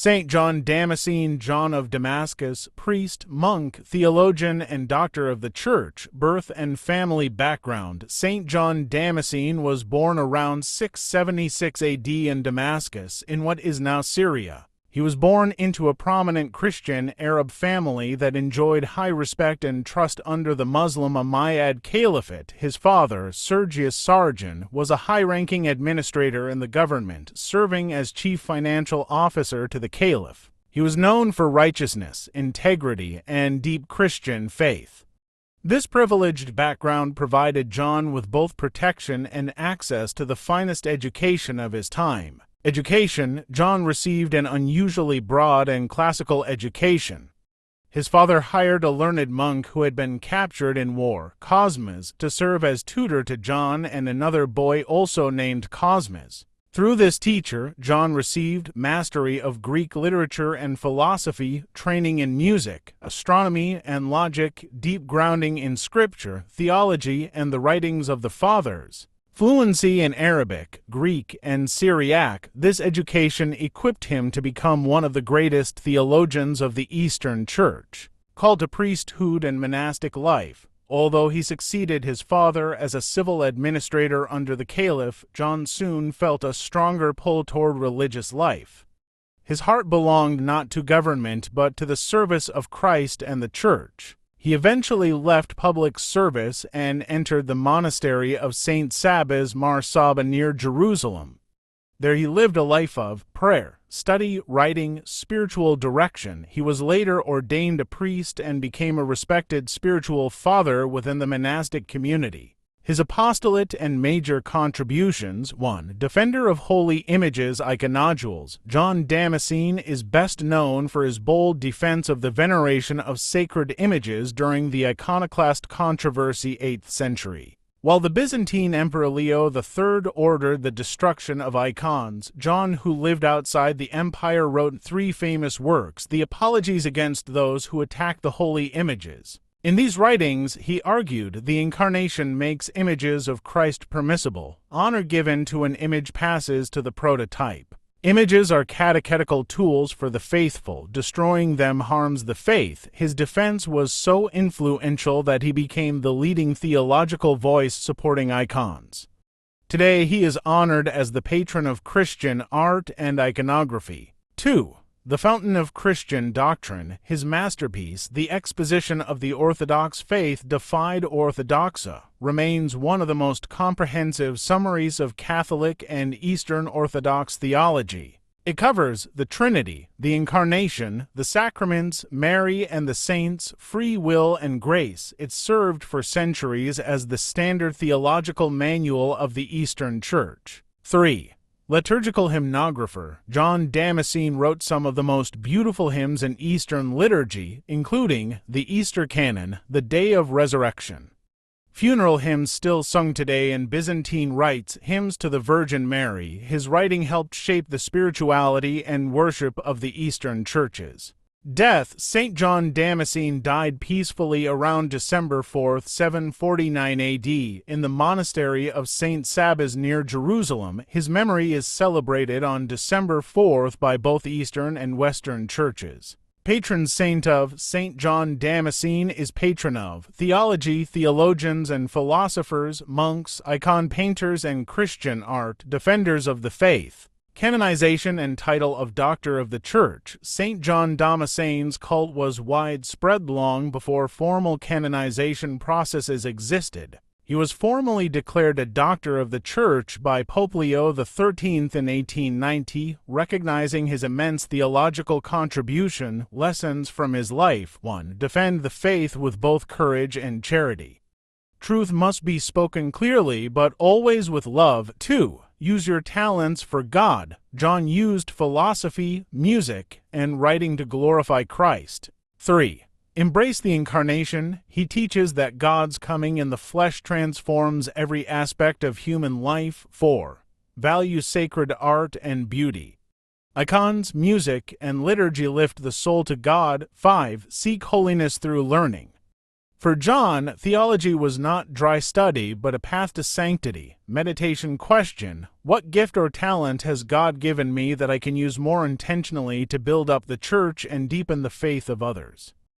Saint John Damascene, John of Damascus, priest, monk, theologian, and doctor of the Church. Birth and family background. Saint John Damascene was born around 676 AD in Damascus, in what is now Syria. He was born into a prominent Christian Arab family that enjoyed high respect and trust under the Muslim Umayyad Caliphate. His father, Sergius Sargon, was a high-ranking administrator in the government, serving as chief financial officer to the Caliph. He was known for righteousness, integrity, and deep Christian faith. This privileged background provided John with both protection and access to the finest education of his time. Education. John received an unusually broad and classical education. His father hired a learned monk who had been captured in war, Cosmas, to serve as tutor to John and another boy also named Cosmas. Through this teacher, John received mastery of Greek literature and philosophy, training in music, astronomy, and logic, deep grounding in scripture, theology, and the writings of the Fathers. Fluency in Arabic, Greek, and Syriac. This education equipped him to become one of the greatest theologians of the Eastern Church. Called to priesthood and monastic life. Although he succeeded his father as a civil administrator under the Caliph, John soon felt a stronger pull toward religious life. His heart belonged not to government but to the service of Christ and the Church. He eventually left public service and entered the monastery of St. Sabas Mar Saba near Jerusalem. There he lived a life of prayer, study, writing, spiritual direction. He was later ordained a priest and became a respected spiritual father within the monastic community. His apostolate and major contributions. 1. Defender of holy images, iconodules. John Damascene is best known for his bold defense of the veneration of sacred images during the iconoclast controversy 8th century. While the Byzantine Emperor Leo III ordered the destruction of icons, John, who lived outside the empire, wrote 3 famous works, the apologies against those who attack the holy images. In these writings, he argued the Incarnation makes images of Christ permissible. Honor given to an image passes to the prototype. Images are catechetical tools for the faithful. Destroying them harms the faith. His defense was so influential that he became the leading theological voice supporting icons. Today, he is honored as the patron of Christian art and iconography. 2. The Fountain of Christian Doctrine. His masterpiece, The Exposition of the Orthodox Faith Defied Orthodoxa, remains one of the most comprehensive summaries of Catholic and Eastern Orthodox theology. It covers the Trinity, the Incarnation, the sacraments, Mary and the saints, free will and grace. It served for centuries as the standard theological manual of the Eastern Church. 3. Liturgical hymnographer. John Damascene wrote some of the most beautiful hymns in Eastern liturgy, including the Easter Canon, the Day of Resurrection. Funeral hymns still sung today in Byzantine rites, hymns to the Virgin Mary. His writing helped shape the spirituality and worship of the Eastern churches. Death. Saint John Damascene died peacefully around December 4, 749 AD, in the monastery of St. Sabas near Jerusalem. His memory is celebrated on December 4th by both Eastern and Western churches. Patron saint of Saint John Damascene is patron of theology, theologians and philosophers, monks, icon painters and Christian art, defenders of the faith. Canonization and title of Doctor of the Church. Saint John Damascene's cult was widespread long before formal canonization processes existed. He was formally declared a Doctor of the Church by Pope Leo XIII in 1890, recognizing his immense theological contribution. Lessons from his life. 1. Defend the faith with both courage and charity. Truth must be spoken clearly, but always with love. 2. Use your talents for God. John used philosophy, music, and writing to glorify Christ. 3. Embrace the Incarnation. He teaches that God's coming in the flesh transforms every aspect of human life. 4. Value sacred art and beauty. Icons, music, and liturgy lift the soul to God. 5. Seek holiness through learning. For John, theology was not dry study, but a path to sanctity. Meditation question: what gift or talent has God given me that I can use more intentionally to build up the church and deepen the faith of others?